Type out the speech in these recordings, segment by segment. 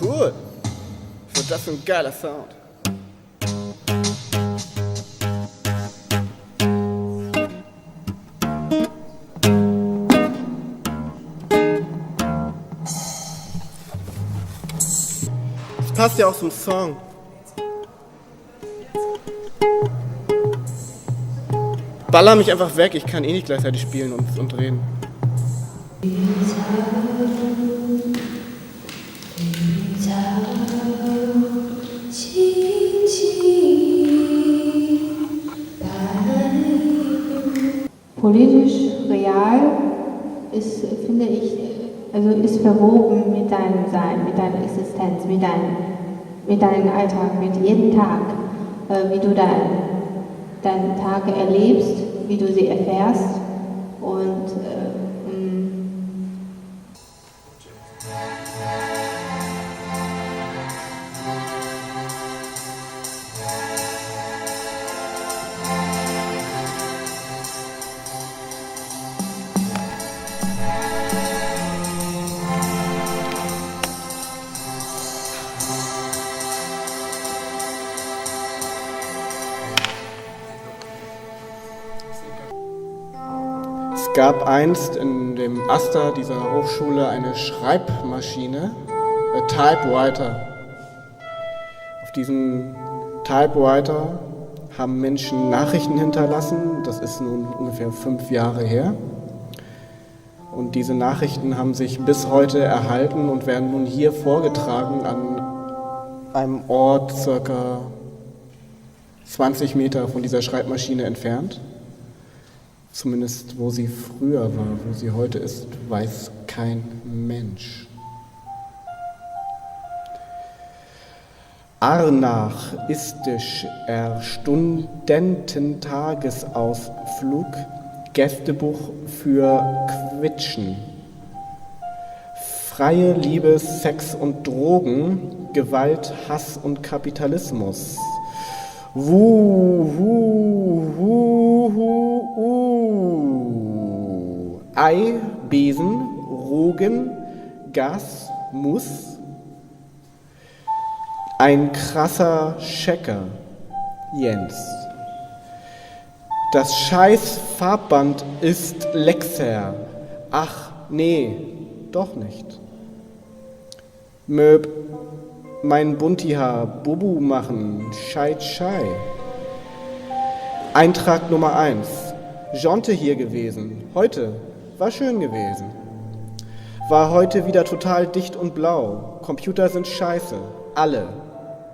Cool. Was ist das für ein geiler Sound? Das passt ja auch zum Song. Baller mich einfach weg, ich kann eh nicht gleichzeitig spielen und reden. Politisch real ist, finde ich, also ist verwoben mit deinem Sein, mit deiner Existenz, mit deinem Alltag, mit jedem Tag, wie du deine Tage erlebst, wie du sie erfährst und Es gab einst in dem Aster dieser Hochschule eine Schreibmaschine, a Typewriter. Auf diesem Typewriter haben Menschen Nachrichten hinterlassen, das ist nun ungefähr 5 Jahre her. Und diese Nachrichten haben sich bis heute erhalten und werden nun hier vorgetragen an einem Ort circa 20 Meter von dieser Schreibmaschine entfernt. Zumindest wo sie früher war, wo sie heute ist, weiß kein Mensch. Arnach istisch Studententagesausflug, Gästebuch für Quitschen. Freie Liebe, Sex und Drogen, Gewalt, Hass und Kapitalismus. Ei, Besen, Rogen, Gas, Muss. Ein krasser Checker, Jens. Das scheiß Farbband ist Lexer. Ach, nee, doch nicht. Möb, mein Buntihaar, Bubu machen, Scheit, Schei. Eintrag Nummer 1. Jonte hier gewesen. Heute. War schön gewesen. War heute wieder total dicht und blau. Computer sind scheiße. Alle.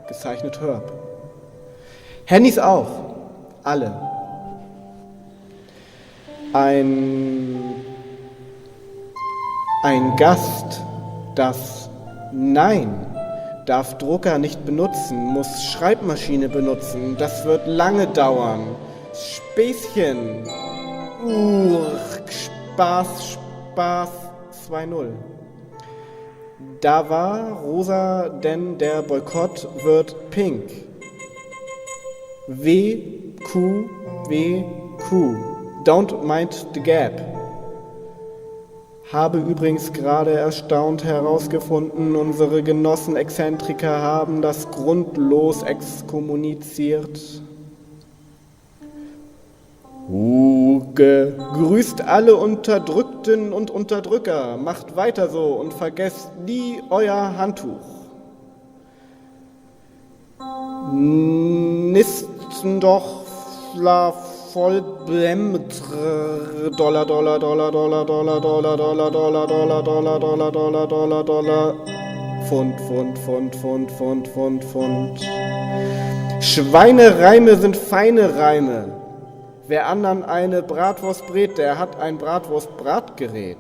Gezeichnet Herb. Handys auch. Alle. Ein Gast, das Nein darf Drucker nicht benutzen, muss Schreibmaschine benutzen. Das wird lange dauern. Späßchen. Spaß 2-0. Da war rosa, denn der Boykott wird pink. WQWQ. Don't mind the gap. Habe übrigens gerade erstaunt herausgefunden, unsere Genossen Exzentriker haben das grundlos exkommuniziert. Grüßt alle Unterdrückten und Unterdrücker, macht weiter so und vergesst nie euer Handtuch. Nisten doch voll Dollar, Dollar, Dollar, Dollar, Dollar, Dollar, Dollar, Dollar, Dollar, Dollar, Dollar, Dollar, Dollar, Dollar, Pfund. Schweinereime sind feine Reime. Wer anderen eine Bratwurst brät, der hat ein Bratwurst-Bratgerät.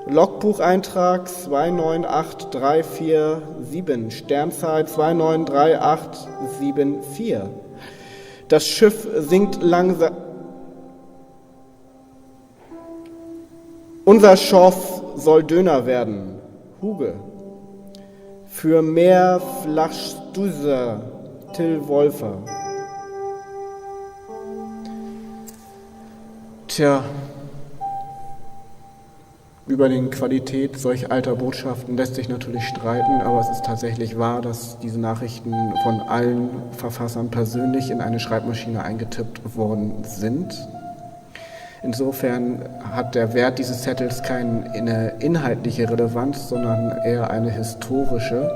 Logbucheintrag 298347, Sternzeit 293874. Das Schiff sinkt langsam. Unser Schorf soll Döner werden. Huge. Für mehr Flachstüser, Till Wolfer. Tja. Über die Qualität solch alter Botschaften lässt sich natürlich streiten, aber es ist tatsächlich wahr, dass diese Nachrichten von allen Verfassern persönlich in eine Schreibmaschine eingetippt worden sind. Insofern hat der Wert dieses Zettels keine inhaltliche Relevanz, sondern eher eine historische.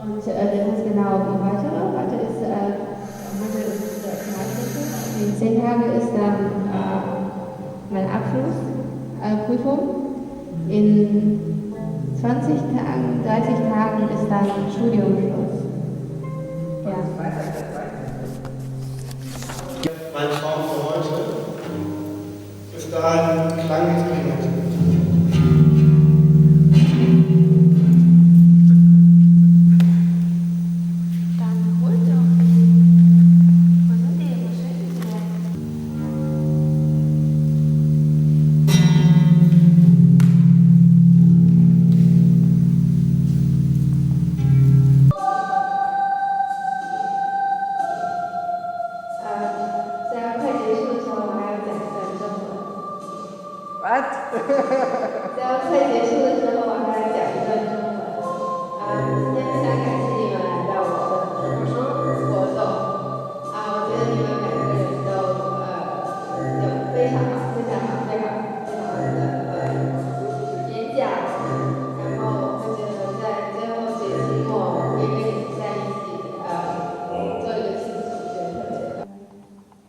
Und das ist genau wie heute. Heute ist der 13. In 10 Tagen ist dann meine Abschlussprüfung. In 20 Tagen, 30 Tagen ist dann Studiumschluss. Ja. Mein Traum für heute, bis dahin